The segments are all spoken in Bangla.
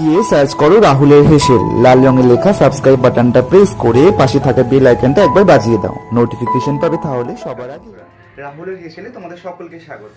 গিয়ে সার্চ করো রাহুলের হেসেল, লাল রঙের লেখা সাবস্ক্রাইব বাটনটা প্রেস করে পাশে থাকা বেল আইকনটা একবার বাজিয়ে দাও, নোটিফিকেশন পাবে তাহলে সবার আগে। রাহুলের হেসেলে তোমাদের সকলকে স্বাগত।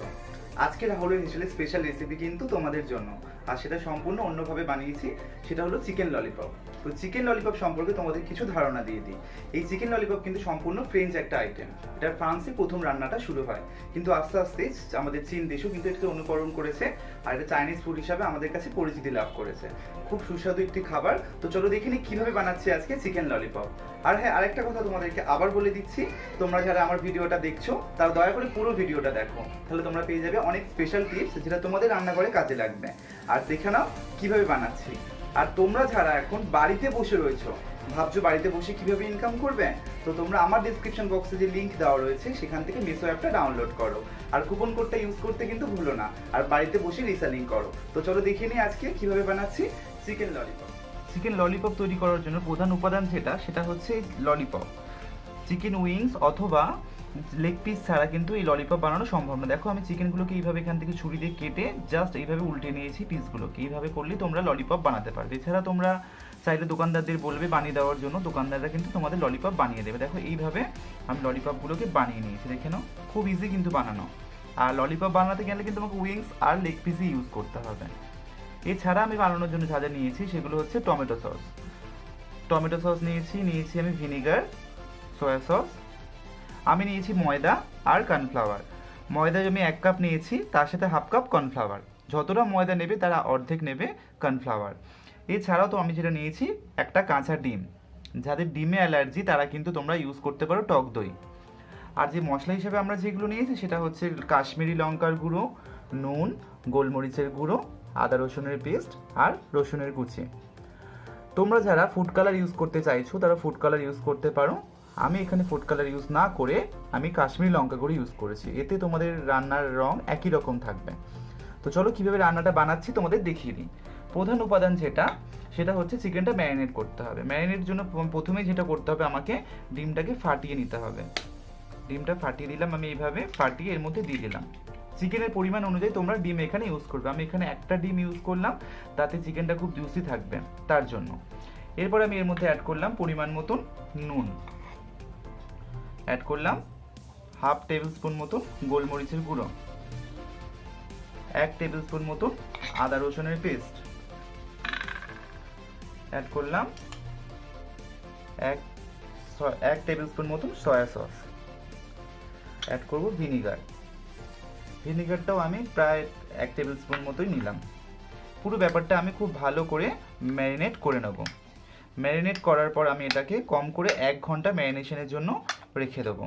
আজকে রাহুলের হেসেলের স্পেশাল রেসিপি কিন্তু তোমাদের জন্য, আর সেটা সম্পূর্ণ অন্যভাবে বানিয়েছি। সেটা হলো চিকেন ললিপপ। তো চিকেন ললিপপ সম্পর্কে তোমাদের কিছু ধারণা দিয়ে দিই। এই চিকেন ললিপপ কিন্তু সম্পূর্ণ ফ্রেঞ্চ একটা আইটেম। এটা ফ্রান্সে প্রথম রান্নাটা শুরু হয়, কিন্তু আস্তে আস্তে আমাদের চীন দেশও কিন্তু এটাকে অনুকরণ করেছে, আর এটা চাইনিজ ফুড হিসাবে আমাদের কাছে পরিচিতি লাভ করেছে। খুব সুস্বাদু একটি খাবার। তো চলো দেখে নিই কীভাবে বানাচ্ছি আজকে চিকেন ললিপপ। আর হ্যাঁ, আরেকটা কথা তোমাদেরকে আবার বলে দিচ্ছি, তোমরা যারা আমার ভিডিওটা দেখছো তারা দয়া করে পুরো ভিডিওটা দেখো, তাহলে তোমরা পেয়ে যাবে অনেক স্পেশাল টিপস যেটা তোমাদের রান্নাঘরে কাজে লাগবে। আর দেখে নাও কিভাবে বানাচ্ছি। আর তোমরা যারা এখন বাড়িতে বসে রয়েছো, ভাবছো বাড়িতে বসে কিভাবে ইনকাম করবে, তো তোমরা আমার ডিসক্রিপশন বক্সে যে লিংক দেওয়া রয়েছে সেখান থেকে মিশো অ্যাপটা ডাউনলোড করো, আর কুপন কোডটা ইউজ করতে কিন্তু ভুলো না, আর বাড়িতে বসে রিসেলিং করো। তো চলো দেখে নিই আজকে কিভাবে বানাচ্ছি চিকেন ললিপপ। চিকেন ললিপপ তৈরি করার জন্য প্রধান উপাদান সেটা হচ্ছে ললিপপ। চিকেন উইংস অথবা লেগ পিস ছাড়া কিন্তু এই ললিপপ বানানো সম্ভব না। দেখো আমি চিকেনগুলোকে এইভাবে এখান থেকে ছুরি দিয়ে কেটে জাস্ট এইভাবে উল্টে নিয়েছি পিসগুলোকে। এইভাবে করলে তোমরা ললিপপ বানাতে পারবে। এছাড়া তোমরা চাইলে দোকানদারদের বলবে বানিয়ে দেওয়ার জন্য, দোকানদাররা কিন্তু তোমাদের ললিপপ বানিয়ে দেবে। দেখো এইভাবে আমি ললিপপগুলোকে বানিয়ে নিয়েছি, দেখে নাও খুব ইজি কিন্তু বানানো। আর ললিপপ বানাতে গেলে কিন্তু তোমাকে উইংস আর লেগ পিসই ইউজ করতে হবে। এছাড়া আমি বানানোর জন্য যা যা নিয়েছি সেগুলো হচ্ছে টমেটো সস নিয়েছি আমি ভিনিগার, সয়া সস, আমি নিয়েছি ময়দা আর কর্নফ্লাওয়ার। ময়দা আমি 1 কাপ নিয়েছি, তার সাথে হাফ কাপ কর্নফ্লাওয়ার। যতটা ময়দা নেবে তারা অর্ধেক নেবে কর্নফ্লাওয়ার। এছাড়াও তো আমি যেটা নিয়েছি একটা কাঁচা ডিম। যাদের ডিমে অ্যালার্জি তারা কিন্তু তোমরা ইউজ করতে পারো টক দই। আর যে মশলা হিসেবে আমরা যেগুলো নিয়েছি সেটা হচ্ছে কাশ্মীরি লঙ্কার গুঁড়ো, নুন, গোলমরিচের গুঁড়ো, আদা রসুনের পেস্ট আর রসুনের কুচি। তোমরা যারা ফুড কালার ইউজ করতে চাইছো তারা ফুড কালার ইউজ করতে পারো। আমি এখানে ফুড কালার ইউজ না করে আমি কাশ্মীরি লঙ্কা গুঁড়ো ইউজ করেছি, এতে তোমাদের রান্নার রং একই রকম থাকবে। তো চলো কীভাবে রান্নাটা বানাচ্ছি তোমাদের দেখিয়ে দিই। প্রধান উপাদান সেটা হচ্ছে চিকেনটা ম্যারিনেট করতে হবে। ম্যারিনেটের জন্য প্রথমেই যেটা করতে হবে, আমাকে ডিমটাকে ফাটিয়ে নিতে হবে। ডিমটা ফাটিয়ে দিলাম, আমি এইভাবে ফাটিয়ে এর মধ্যে দিয়ে দিলাম। চিকেনের পরিমাণ অনুযায়ী তোমরা ডিম এখানে ইউজ করবে। আমি এখানে একটা ডিম ইউজ করলাম, তাতে চিকেনটা খুব জুসি থাকবে তার জন্য। এরপর আমি এর মধ্যে অ্যাড করলাম পরিমাণ মতন নুন, অ্যাড করলাম হাফ টেবিল স্পুন মতন গোলমরিচের গুঁড়ো, 1 টেবিল স্পুন মতন আদা রসুনের পেস্ট, অ্যাড করলাম 1 টেবিল স্পুন মতন সয়া সস, অ্যাড করব ভিনিগারটাও আমি প্রায় 1 টেবিল স্পুন মতোই নিলাম। পুরো ব্যাপারটা আমি খুব ভালো করে ম্যারিনেট করে নেব। ম্যারিনেট করার পর আমি এটাকে কম করে 1 ঘন্টা ম্যারিনেশনের জন্য রেখে দেবো।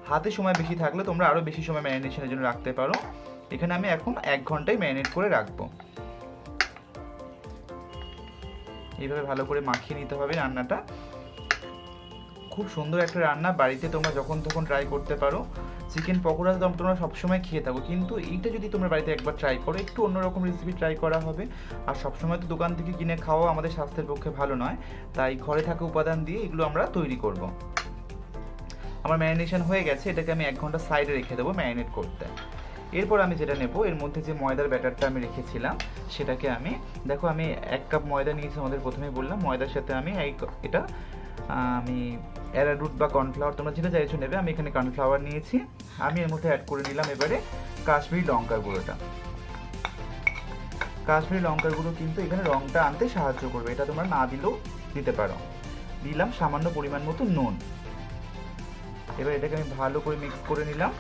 হাতে সময় বেশি থাকলে তোমরা আরও বেশি সময় ম্যারিনেশনের জন্য রাখতে পারো। এখানে আমি এখন 1 ঘন্টায় ম্যারিনেট করে রাখবো। এইভাবে ভালো করে মাখিয়ে নিতে হবে রান্নাটা। খুব সুন্দর একটা রান্না, বাড়িতে তোমরা যখন তখন ট্রাই করতে পারো। চিকেন পকোড়া তোমরা সবসময় খেয়ে থাকো, কিন্তু এইটা যদি তোমরা বাড়িতে একবার ট্রাই করো, একটু অন্যরকম রেসিপি ট্রাই করা হবে। আর সবসময় তো দোকান থেকে কিনে খাওয়া আমাদের স্বাস্থ্যের পক্ষে ভালো নয়, তাই ঘরে থাকা উপাদান দিয়ে এগুলো আমরা তৈরি করব। আমার ম্যারিনেশন হয়ে গেছে, এটাকে আমি 1 ঘন্টা সাইডে রেখে দেবো ম্যারিনেট করতে। এরপর আমি যেটা নেব, এর মধ্যে যে ময়দার ব্যাটারটা আমি রেখেছিলাম সেটাকে আমি, দেখো আমি 1 কাপ ময়দা নিয়েছি, আমাদের প্রথমেই বললাম। ময়দার সাথে আমি এটা আমি অ্যারারুট বা কর্নফ্লাওয়ার তোমরা যেটা চাইছো নেবে, আমি এখানে কর্নফ্লাওয়ার নিয়েছি। আমি এর মধ্যে অ্যাড করে নিলাম এবারে কাশ্মীরি লঙ্কার গুঁড়োটা। কাশ্মীরি লঙ্কার গুঁড়ো কিন্তু এখানে রঙটা আনতে সাহায্য করবে, এটা তোমরা না দিলেও দিতে পারো। দিলাম সামান্য পরিমাণ মতো নুন। এবার এটাকে আমি ভালো করে মিক্স করে নিলাম।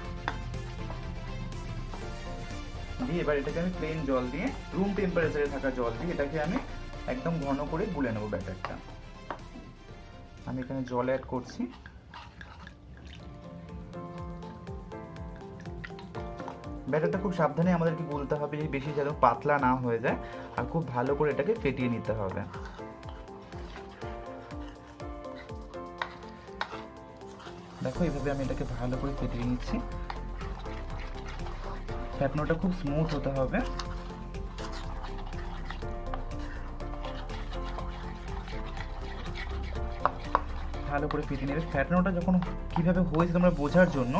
দিয়ে এবার এটাকে আমি প্লেন জল দিয়ে, রুম টেম্পারেচারে থাকা জল দিয়ে এটাকে আমি একদম ঘন করে গুলে নেবো ব্যাটারটা। আমি এখানে জল অ্যাড করছি। ব্যাটারটা খুব সাবধানে আমাদেরকে গুলতে হবে, বেশি যেন পাতলা না হয়ে যায়, আর খুব ভালো করে এটাকে ফেটিয়ে নিতে হবে। দেখো এইভাবে আমি এটাকে ভালো করে ফেটিয়ে নিচ্ছি। ফ্যাটানোটা খুব স্মুথ হতে হবে। ভালো করে ফেটে নেবে। ফ্যাটানোটা যখন কীভাবে হয়েছে তোমরা বোঝার জন্য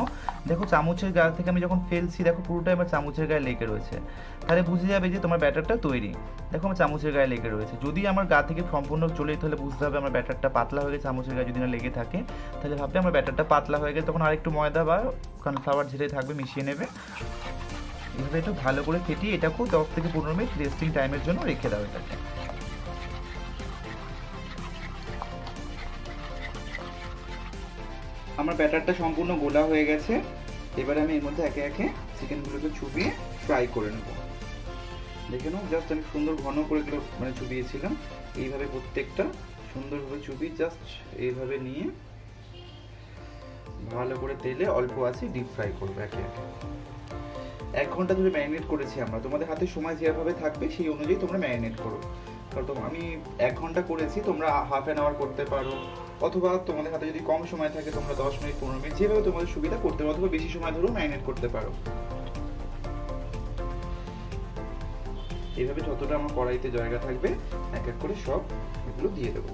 দেখো চামচের গা থেকে আমি যখন ফেলছি দেখো পুরোটাই আমার চামচের গায়ে লেগে রয়েছে, তাহলে বুঝে যাবে যে তোমার ব্যাটারটা তৈরি। দেখো আমার চামচের গায়ে লেগে রয়েছে, যদি আমার গা থেকে সম্পূর্ণ চলে যেতে তাহলে বুঝতে হবে আমার ব্যাটারটা পাতলা হয়ে গেছে। চামচের গায়ে যদি না লেগে থাকে তাহলে ভাববে আমার ব্যাটারটা পাতলা হয়ে গেছে, তখন আরেকটু ময়দা বা কর্নফ্লাওয়ার যেটা থাকবে মিশিয়ে নেবে। এইভাবে একটু ভালো করে ফেটিয়ে এটাকেও 10 থেকে 15 মিনিট রেস্টিং টাইমের জন্য রেখে দাও এটাকে। আমার ব্যাটারটা সম্পূর্ণ গোলা হয়ে গেছে, এবার আমি এর মধ্যে একে একে চিকেনগুলোকে চুবিয়ে ফ্রাই করে নেব। দেখে নাও জাস্ট আমি সুন্দর ঘন করে এগুলো মানে চুবিয়েছিলাম, এইভাবে প্রত্যেকটা সুন্দরভাবে চুবিয়ে জাস্ট এইভাবে নিয়ে ভালো করে তেলে অল্প আছে ডিপ ফ্রাই করবো একে একে। 1 ঘন্টা ধরে ম্যারিনেট করেছি আমরা, তোমাদের হাতে সময় যেভাবে থাকবে সেই অনুযায়ী তোমরা ম্যারিনেট করো। কারণ আমি 1 ঘন্টা করেছি, তোমরা হাফ অ্যান আওয়ার করতে পারো, অথবা তোমাদের হাতে যদি কম সময় থাকে তোমরা 10 মিনিট 15 মিনিট যেভাবে তোমাদের সুবিধা করতে পারো, অথবা বেশি সময় ধরেও ম্যারিনেট করতে পারো। এইভাবে যতটা আমার কড়াইতে জায়গা থাকবে এক এক করে সব এগুলো দিয়ে দেবো।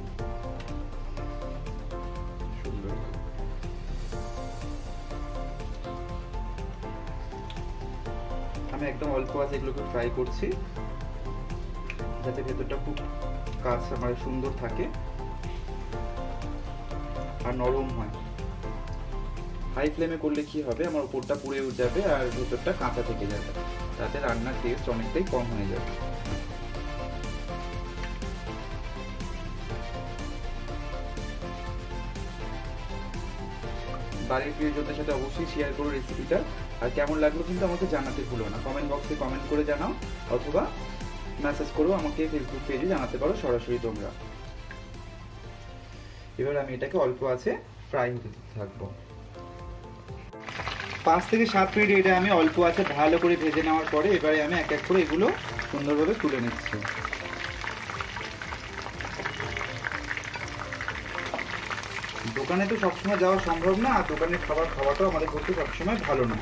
আমি একদম অল্প আছে এগুলোকে ফ্রাই করছি যাতে ভেতরটা খুব কাঁচা মানে সুন্দর থাকে আর নরম হয়। হাই ফ্লেমে করলে কি হবে, আমার উপরটা পুড়ে যাবে আর ভেতরটা কাঁচা থেকে যাবে, তাতে রান্নার টেস্ট অনেকটাই কম হয়ে যাবে। বাড়ির প্রিয়জনদের সাথে অবশ্যই শেয়ার করো রেসিপিটা, আর কেমন লাগলো কিন্তু আমাকে জানাতে ভুলো না। কমেন্ট বক্সে কমেন্ট করে জানাও, অথবা মেসেজ করো আমাকে ফেসবুক পেজে জানাতে পারো সরাসরি তোমরা। এবার আমি এটাকে অল্প আছে ফ্রাই হতে থাকবো। 5 থেকে 7 মিনিট এটা আমি অল্প আছে ভালো করে ভেজে নেওয়ার পরে এবারে আমি এক এক করে এগুলো সুন্দরভাবে তুলে নিচ্ছি। দোকানে তো সবসময় যাওয়া সম্ভব না, আর দোকানের খাবার খাওয়াটাও আমাদের পক্ষে সবসময় ভালো না,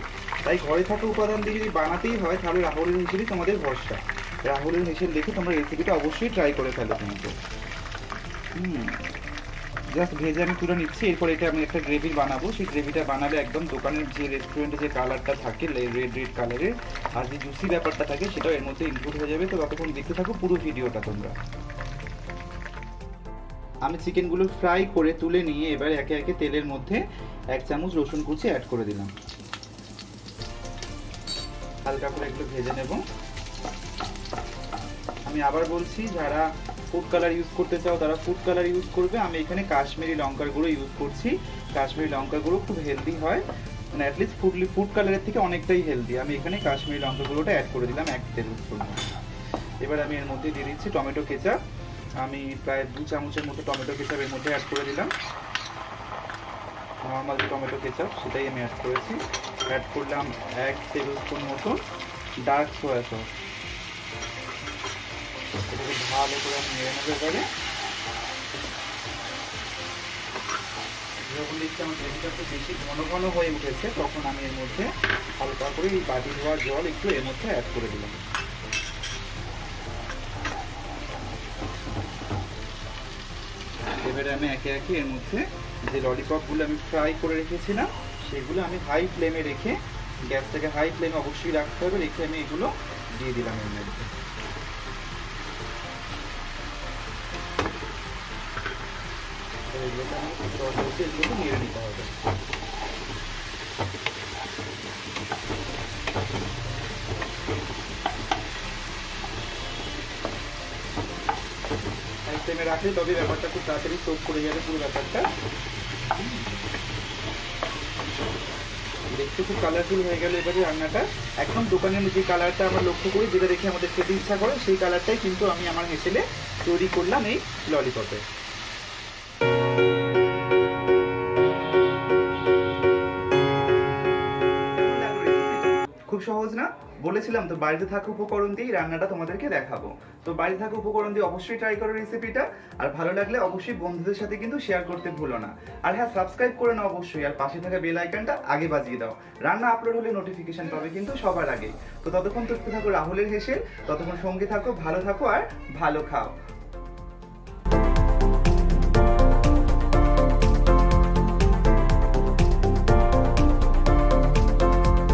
তাই ঘরে থাকা উপাদান দিয়ে যদি বানাতেই হয় তাহলে রাহুলের হেসেলই তোমাদের ভরসা। রাহুলের হেসেল দেখে তোমরা রেসিপিটা অবশ্যই ট্রাই করে ফেলো কিন্তু। জাস্ট ভেজে আমি তুলে নিচ্ছি, এরপর এটা আমি একটা গ্রেভি বানাবো। সেই গ্রেভিটা বানালে একদম দোকানের যে রেস্টুরেন্টে যে কালারটা থাকে রেড কালারের, আর যে জুসি ব্যাপারটা থাকে সেটাও এর মধ্যে ইনক্লুড হয়ে যাবে। তো ততক্ষণ দেখতে থাকো পুরো ভিডিওটা তোমরা। আমি চিকেনগুলো ফ্রাই করে তুলে নিয়ে এবার একে একে তেলের মধ্যে 1 চামচ রসুন কুচি অ্যাড করে দিলাম। হালকা করে একটু ভেজে নেব। আমি আবার বলছি, যারা ফুড কালার ইউজ করতে চাও তারা ফুড কালার ইউজ করবে। আমি এখানে কাশ্মীরি লঙ্কার গুঁড়ো ইউজ করছি। কাশ্মীরি লঙ্কার গুঁড়ো খুব হেলদি হয়, মানে অ্যাটলিস্ট ফুড কালারের থেকে অনেকটাই হেলদি। আমি এখানে কাশ্মীরি লঙ্কা গুঁড়োটা অ্যাড করে দিলাম 1 টেবিল স্পুন। এবার আমি এর মধ্যে দিয়ে দিচ্ছি টমেটো কেচাপ। আমি প্রায় 2 চামচের মতো টমেটো কেচাপ এর মধ্যে অ্যাড করে দিলাম। নর্মাল যে টমেটো কেচাপ সেটাই আমি অ্যাড করেছি। অ্যাড করলাম 1 টেবিল স্পুন মতো ডার্ক সয়া সস। এটাকে ভালো করে আমি নেড়ে নেবো। এবারে যখন দেখছি আমার গ্রেভিটা একটু বেশি ঘন ঘন হয়ে উঠেছে তখন আমি এর মধ্যে হালকা করে এই বাটি ধোয়া জল একটু এর মধ্যে অ্যাড করে দিলাম। এবারে আমি একে একে এর মধ্যে যে ললিপপগুলো আমি ফ্রাই করে রেখেছিলাম সেগুলো আমি হাই ফ্লেমে রেখে, গ্যাসটাকে হাই ফ্লেমে অবশ্যই রাখতে হবে, রেখে আমি এগুলো দিয়ে দিলাম এর মধ্যে। এগুলোকে আমি এগুলোকে নেড়ে নিতে হবে। হাই ফ্লেমে রাখলে তবে ব্যাপারটা খুব তাড়াতাড়ি সোক করে যাবে পুরো ব্যাপারটা। দেখতে খুব কালারফুল হয়ে গেল এবারে রান্নাটা। একদম দোকানের যে কালারটা আমরা লক্ষ্য করি, যেটা দেখে আমাদের খেতে ইচ্ছা করে, সেই কালারটাই কিন্তু আমি আমার হেসেলে তৈরি করলাম এই ললিপপে। খুব সহজ না? বলেছিলাম তো বাড়িতে থাকা উপকরণ দিয়েই রান্নাটা তোমাদেরকে দেখাবো। তো বাড়িতে থাকা উপকরণ দিয়ে অবশ্যই ট্রাই করো রেসিপিটা, আর ভালো লাগলে অবশ্যই বন্ধুদের সাথে কিন্তু শেয়ার করতে ভুলো না। আর হ্যাঁ, সাবস্ক্রাইব করে নাও অবশ্যই, আর পাশে থাকা বেল আইকনটা আগে বাজিয়ে দাও। রান্না আপলোড হলে নোটিফিকেশন পাবে কিন্তু সবার আগে। তো ততক্ষণ দেখতে থাকো রাহুলের হেসেল, ততক্ষণ সঙ্গে থাকো, ভালো থাকো আর ভালো খাও।